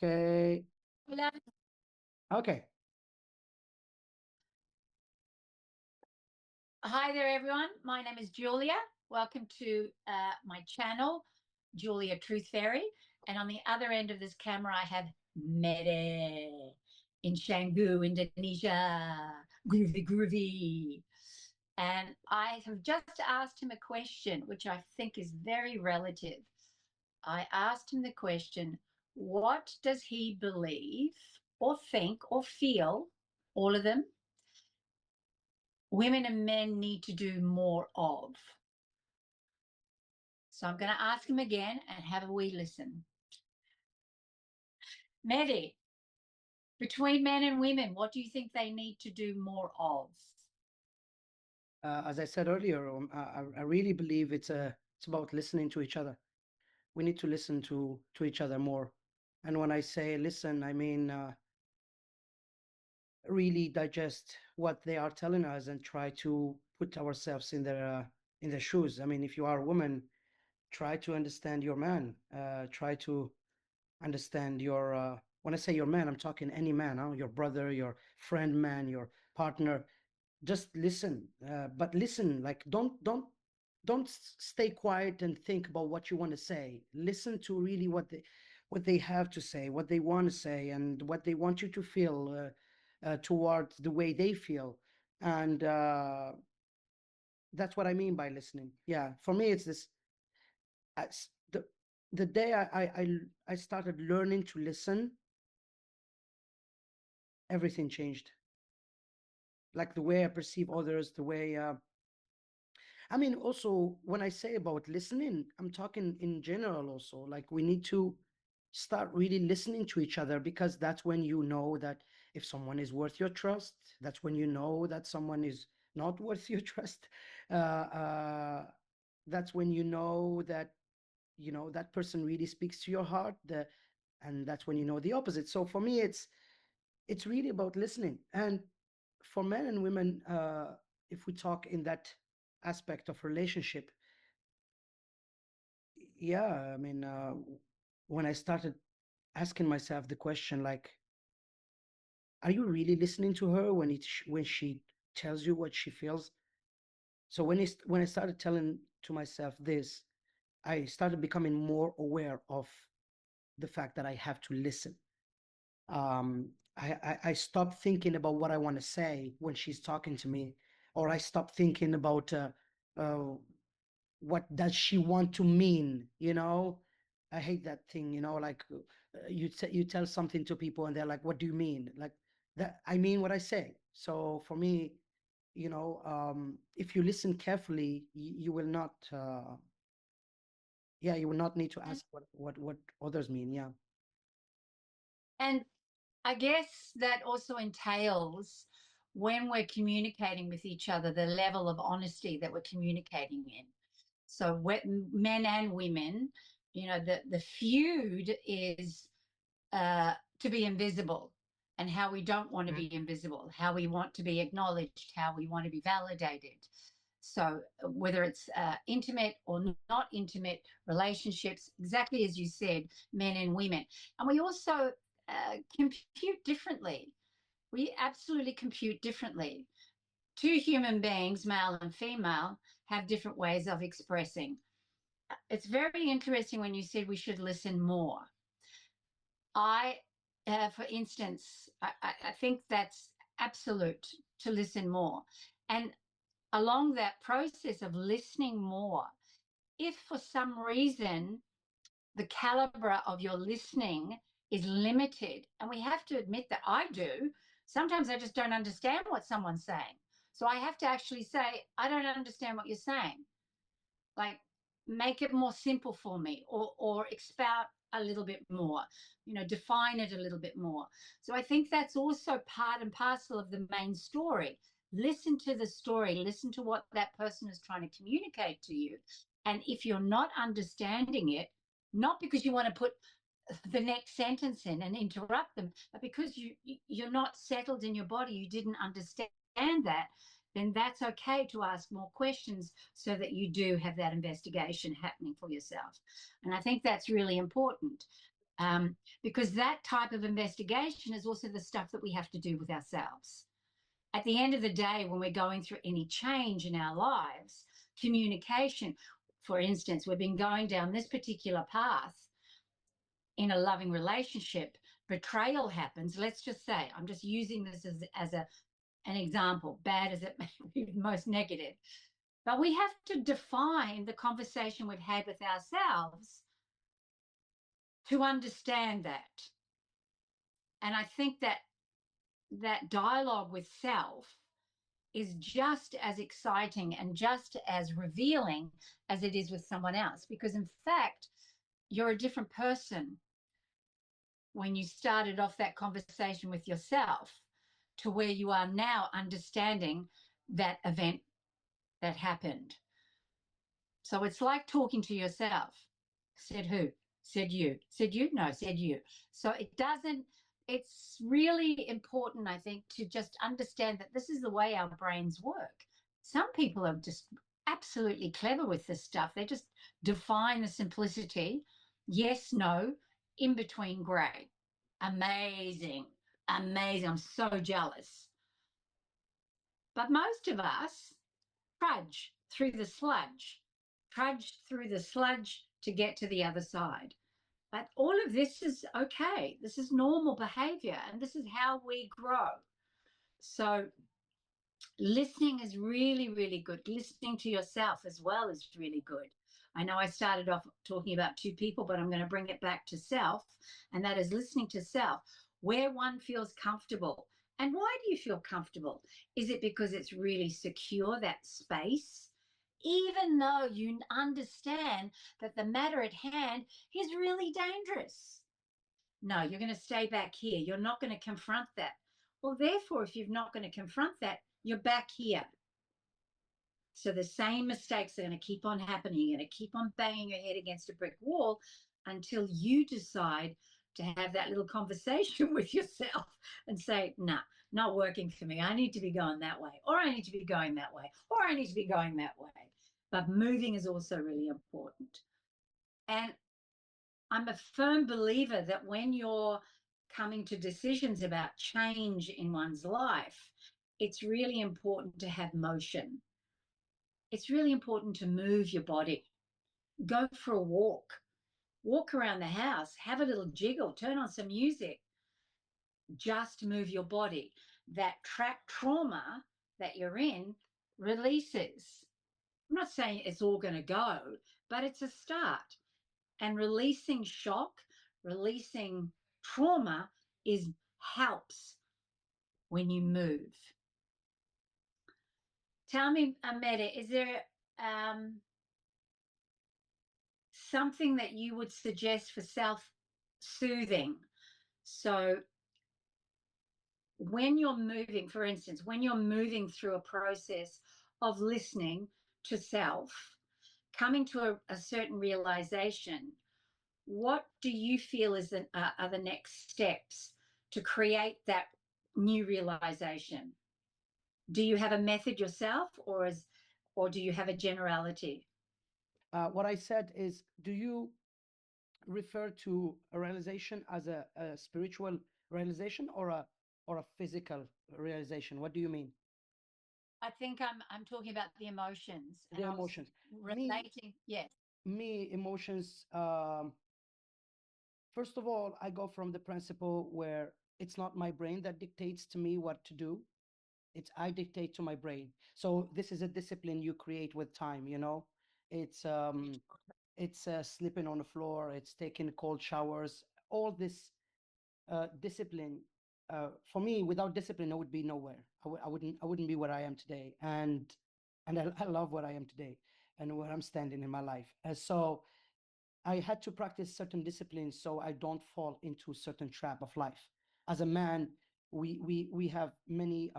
Okay. Hola. Okay. Hi there, everyone. My name is Julia. Welcome to my channel, Julia Truth Fairy. And on the other end of this camera, I have Mehdi in Canggu, Indonesia. Groovy, groovy. And I have just asked him a question, which I think is very relative. I asked him the question, what does he believe or think or feel, all of them, women and men need to do more of? So I'm going to ask him again and have a wee listen. Mehdi, between men and women, what do you think they need to do more of? As I said earlier, I really believe it's about listening to each other. We need to listen to each other more. And when I say listen, I mean really digest what they are telling us and try to put ourselves in their shoes. I mean, if you are a woman, try to understand your man. Try to understand your when I say your man, I'm talking any man, huh? Your brother, your friend man, your partner. Just listen, but listen, like don't stay quiet and think about what you want to say. Listen to really what they have to say, what they want to say, and what they want you to feel towards the way they feel. And that's what I mean by listening. Yeah, for me it's this. As the day I started learning to listen, everything changed. Like the way I perceive others, the way I mean, also, when I say about listening, I'm talking in general also. Like, we need to start really listening to each other, because that's when you know that if someone is worth your trust, that's when you know that someone is not worth your trust. That's when you know that person really speaks to your heart. And that's when you know the opposite. So for me, it's really about listening. And for men and women, if we talk in that aspect of relationship, yeah, I mean, when I started asking myself the question, like, are you really listening to her when she tells you what she feels? So when I started telling to myself this, I started becoming more aware of the fact that I have to listen. I stopped thinking about what I want to say when she's talking to me, or I stopped thinking about uh, what does she want to mean, you know. I hate that thing, you know, like you tell something to people and they're like, what do you mean? Like, that I mean what I say. So for me, you know, if you listen carefully, you will not yeah, you will not need to And, ask what others mean. Yeah. and I guess that also entails when we're communicating with each other, the level of honesty that we're communicating in. So men and women, you know, the feud is to be invisible, and how we don't want to be invisible, how we want to be acknowledged, how we want to be validated. So whether it's intimate or not intimate relationships, exactly as you said, men and women. And we also compute differently. We absolutely compute differently. Two human beings, male and female, have different ways of expressing. It's very interesting when you said we should listen more. For instance, I think that's absolute, to listen more. And along that process of listening more, if for some reason the caliber of your listening is limited, and we have to admit that I do, sometimes I just don't understand what someone's saying. So I have to actually say, I don't understand what you're saying. Like, make it more simple for me, or expound a little bit more, you know, define it a little bit more. So I think that's also part and parcel of the main story. Listen to the story, listen to what that person is trying to communicate to you. And if you're not understanding it, not because you want to put the next sentence in and interrupt them, but because you're not settled in your body, you didn't understand that, then that's okay to ask more questions so that you do have that investigation happening for yourself. And I think that's really important. because that type of investigation is also the stuff that we have to do with ourselves. At the end of the day, when we're going through any change in our lives, communication, for instance, we've been going down this particular path in a loving relationship, betrayal happens. Let's just say, I'm just using this as an example, bad as it may be, most negative. But we have to define the conversation we've had with ourselves to understand that. And I think that that dialogue with self is just as exciting and just as revealing as it is with someone else. Because in fact, you're a different person when you started off that conversation with yourself to where you are now understanding that event that happened. So it's like talking to yourself. Said who? Said you. Said you? No, said you. So it doesn't, it's really important, I think, to just understand that this is the way our brains work. Some people are just absolutely clever with this stuff. They just define the simplicity yes, no, in between gray. Amazing. Amazing. I'm so jealous. But most of us trudge through the sludge to get to the other side. But all of this is okay. This is normal behavior, and this is how we grow. So, listening is really, really good. Listening to yourself as well is really good. I know I started off talking about two people, but I'm going to bring it back to self, and that is listening to self, where one feels comfortable. And why do you feel comfortable? Is it because it's really secure, that space? Even though you understand that the matter at hand is really dangerous. No, you're going to stay back here. You're not going to confront that. Well, therefore, if you're not going to confront that, you're back here. So the same mistakes are going to keep on happening. You're going to keep on banging your head against a brick wall until you decide to have that little conversation with yourself and say, nah, not working for me. I need to be going that way, or I need to be going that way, or I need to be going that way. But moving is also really important. And I'm a firm believer that when you're coming to decisions about change in one's life, it's really important to have motion. It's really important to move your body. Go for a walk around the house, have a little jiggle, turn on some music, just move your body. That trauma that you're in releases. I'm not saying it's all going to go, but it's a start. And releasing shock, releasing trauma is helps when you move. Tell me, Mehdi, is there something that you would suggest for self-soothing? So when you're moving, for instance, when you're moving through a process of listening to self, coming to a certain realization, what do you feel is are the next steps to create that new realization? Do you have a method yourself, or do you have a generality? What I said is, do you refer to a realization as a spiritual realization or a physical realization? What do you mean? I think I'm talking about the emotions, The and I was emotions. Me, relating. Yes, emotions. First of all, I go from the principle where it's not my brain that dictates to me what to do. It's I dictate to my brain. So this is a discipline you create with time, you know. It's sleeping on the floor, it's taking cold showers, all this discipline. For me, without discipline, I would be nowhere. I wouldn't be where I am today. And I love where I am today and where I'm standing in my life. So I had to practice certain disciplines so I don't fall into a certain trap of life. As a man, we have many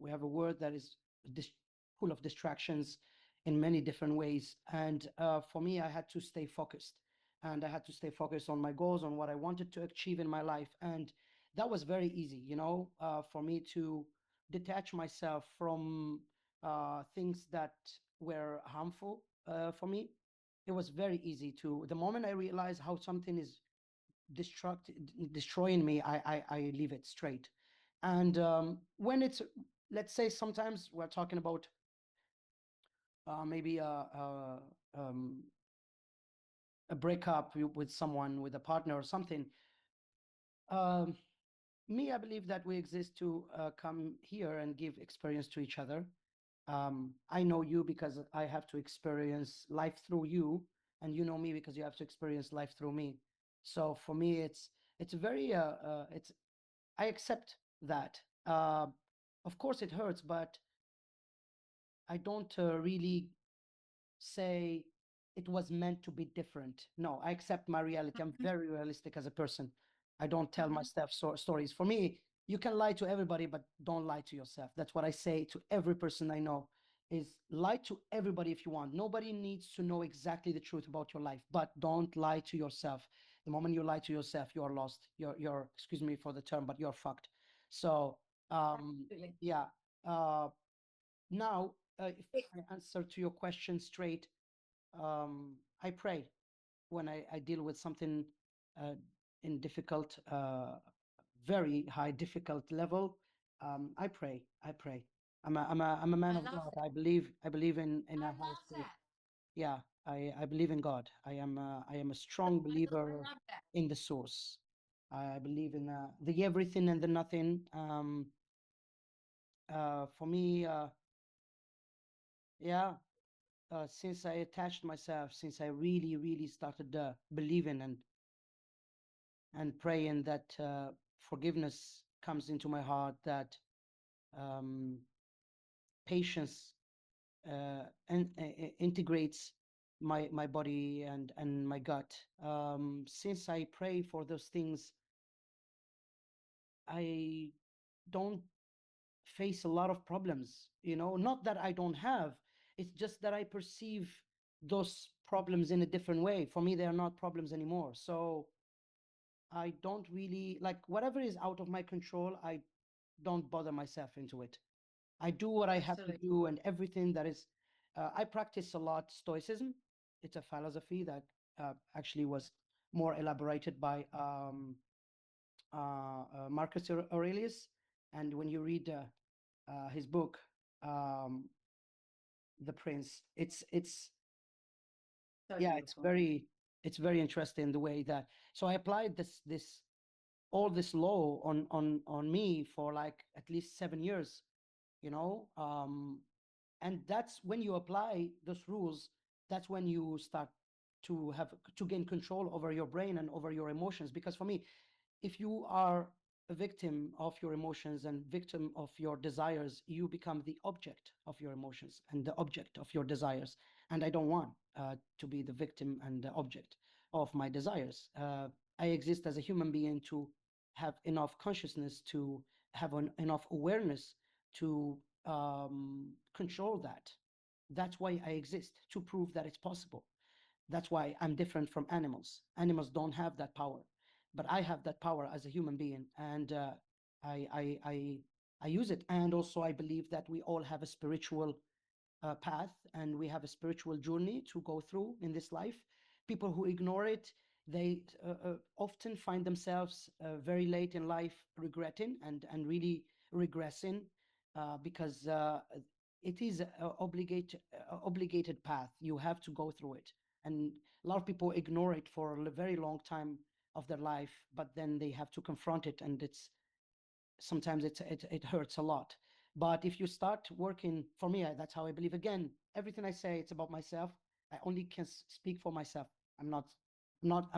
we have a world that is dis- full of distractions in many different ways. And for me, I had to stay focused, and I had to stay focused on my goals, on what I wanted to achieve in my life. And that was very easy, for me to detach myself from things that were harmful for me. It was very easy to, the moment I realized how something is destroying me, I leave it straight. And when it's, let's say, sometimes we're talking about maybe a breakup with someone, with a partner or something. Um, Me, I believe that we exist to come here and give experience to each other. I know you because I have to experience life through you, and you know me because you have to experience life through me. So for me, it's very it's I accept that. Of course, it hurts, but I don't really say it was meant to be different. No, I accept my reality. I'm very realistic as a person. I don't tell Mm-hmm. myself stories. For me, you can lie to everybody, but don't lie to yourself. That's what I say to every person I know is lie to everybody if you want. Nobody needs to know exactly the truth about your life, but don't lie to yourself. The moment you lie to yourself, you're lost. You're excuse me for the term, but you're fucked. So, Absolutely. yeah. Uh, Now, if I answer to your question straight, I pray when I deal with something uh, in difficult, very high difficult level. I pray. I pray. I'm a man I of love God. that. I believe in I a higher love spirit. that. Yeah, I believe in God. I am a strong I believer love that. in the source. I believe in the everything and the nothing. For me, yeah, since I attached myself, since I really, really started believing and praying that forgiveness comes into my heart, that um, patience and integrates my body and my gut. Since I pray for those things, I don't face a lot of problems. Not that I don't have, it's just that I perceive those problems in a different way. For me, they are not problems anymore. So I don't really like whatever is out of my control. I don't bother myself into it. I do what I have to Absolutely. do, and everything that is, I practice a lot stoicism. It's a philosophy that actually was more elaborated by Marcus Aurelius. And when you read his book, um, The Prince, it's So yeah, beautiful. it's very interesting the way that. So I applied this all this law on me for like at least 7 years, you know. And that's when you apply those rules, that's when you start to gain control over your brain and over your emotions. Because for me, if you are a victim of your emotions and victim of your desires, you become the object of your emotions and the object of your desires. And I don't want to be the victim and the object of my desires. I exist as a human being to have enough consciousness, to have enough awareness to control that. That's why I exist, to prove that it's possible. That's why I'm different from animals. Animals don't have that power, but I have that power as a human being, and I, I, I, I use it. And also, I believe that we all have a spiritual path and we have a spiritual journey to go through in this life. People who ignore it, they often find themselves very late in life regretting and really regressing because it is an obligated path. You have to go through it. And a lot of people ignore it for a very long time of their life, but then they have to confront it, and it's sometimes it hurts a lot. But if you start working, for me, that's how I believe. Again, everything I say, it's about myself. I only can speak for myself. I'm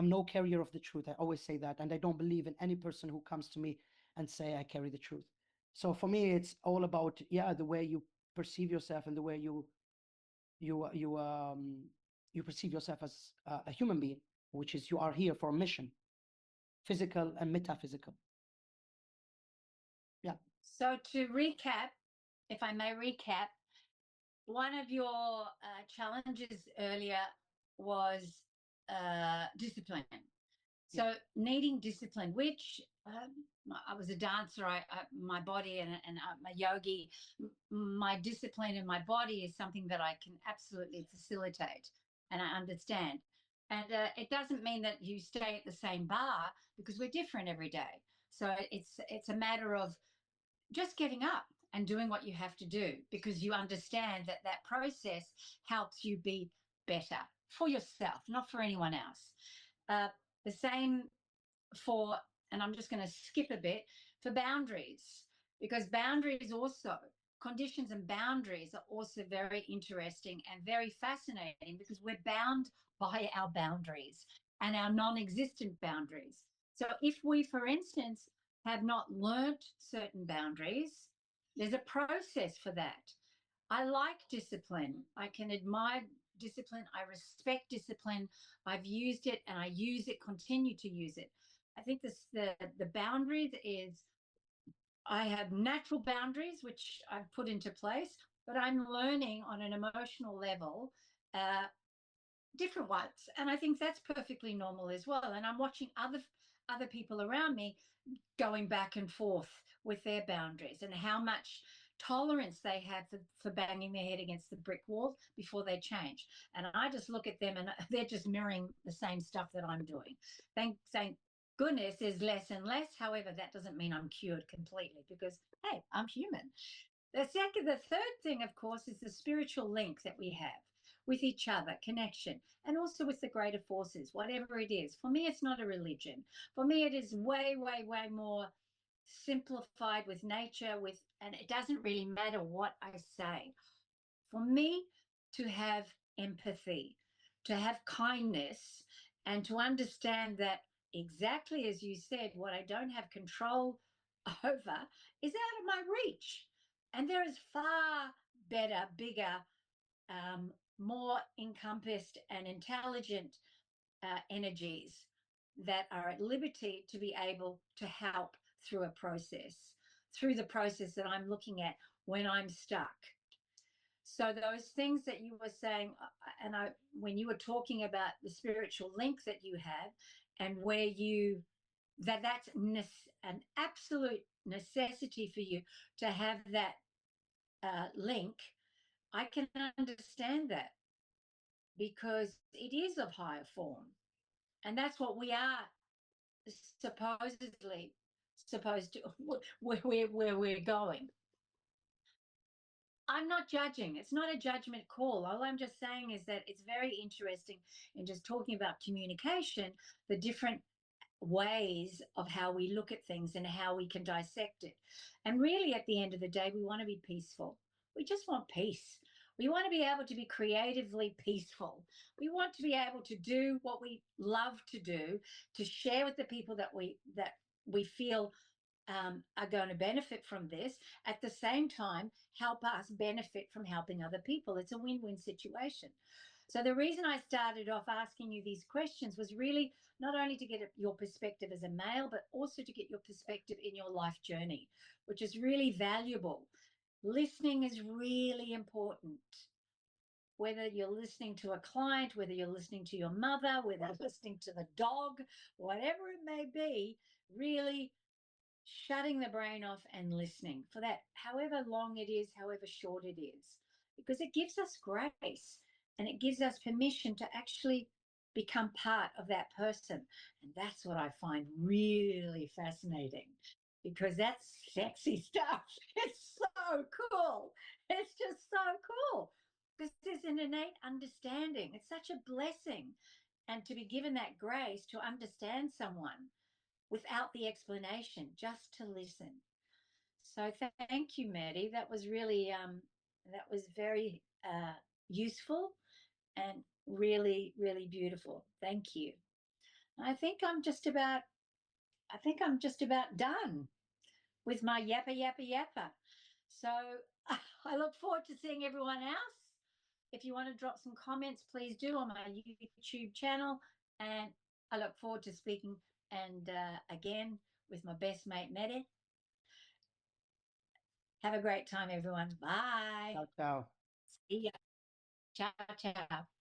no carrier of the truth. I always say that, and I don't believe in any person who comes to me and say I carry the truth. So for me, it's all about, yeah, the way you perceive yourself and the way you you um you perceive yourself as a human being, which is you are here for a mission, physical and metaphysical. Yeah. So to recap, if I may recap, one of your challenges earlier was discipline. Yeah. So needing discipline, which I was a dancer, my body and I'm a yogi. My discipline in my body is something that I can absolutely facilitate and I understand. And it doesn't mean that you stay at the same bar because we're different every day. So it's a matter of just getting up and doing what you have to do because you understand that that process helps you be better for yourself, not for anyone else. Uh, the same for, and I'm just going to skip a bit, for boundaries, because boundaries also, conditions and boundaries are also very interesting and very fascinating because we're bound by our boundaries and our non existent boundaries. So if we, for instance, have not learnt certain boundaries, there's a process for that. I like discipline. I can admire discipline. I respect discipline. I've used it and I use it, continue to use it. I think the boundaries is I have natural boundaries which I've put into place, but I'm learning on an emotional level different ones, and I think that's perfectly normal as well. And I'm watching other people around me going back and forth with their boundaries and how much tolerance they have for banging their head against the brick wall before they change. And I just look at them and they're just mirroring the same stuff that I'm doing. Thank goodness there's less and less. However, that doesn't mean I'm cured completely because, hey, I'm human. The third thing, of course, is the spiritual link that we have with each other, connection, and also with the greater forces, whatever it is. For me, it's not a religion. For me, it is way, way, way more simplified with nature, and it doesn't really matter what I say. For me to have empathy, to have kindness, and to understand that exactly as you said, what I don't have control over is out of my reach. And there is far better, bigger, more encompassed and intelligent energies that are at liberty to be able to help through a process, through the process that I'm looking at when I'm stuck. So those things that you were saying, and when you were talking about the spiritual link that you have, and where that's an absolute necessity for you to have that link, I can understand that because it is of higher form, and that's what we are supposedly supposed to where we're going. I'm not judging. It's not a judgment call. All I'm just saying is that it's very interesting in just talking about communication, the different ways of how we look at things and how we can dissect it. And really, at the end of the day, we want to be peaceful. We just want peace. We want to be able to be creatively peaceful. We want to be able to do what we love to do, to share with the people that we feel are going to benefit from this, at the same time help us benefit from helping other people. It's a win-win situation. So the reason I started off asking you these questions was really not only to get your perspective as a male, but also to get your perspective in your life journey, which is really valuable. Listening is really important. Whether you're listening to a client, whether you're listening to your mother, whether you're listening to the dog, whatever it may be, really shutting the brain off and listening for that, however long it is, however short it is, because it gives us grace and it gives us permission to actually become part of that person. And that's what I find really fascinating because that's sexy stuff. It's so cool. It's just so cool because there's an innate understanding. It's such a blessing. And to be given that grace to understand someone without the explanation, just to listen. So thank you, Mehdi. That was really, that was very useful and really, really beautiful. Thank you. I think I'm just about, I think I'm just about done with my yappa, yappa, yappa. So I look forward to seeing everyone else. If you want to drop some comments, please do on my YouTube channel. And I look forward to speaking and again with my best mate, Mehdi. Have a great time, everyone. Bye. Ciao, ciao. See ya. Ciao, ciao.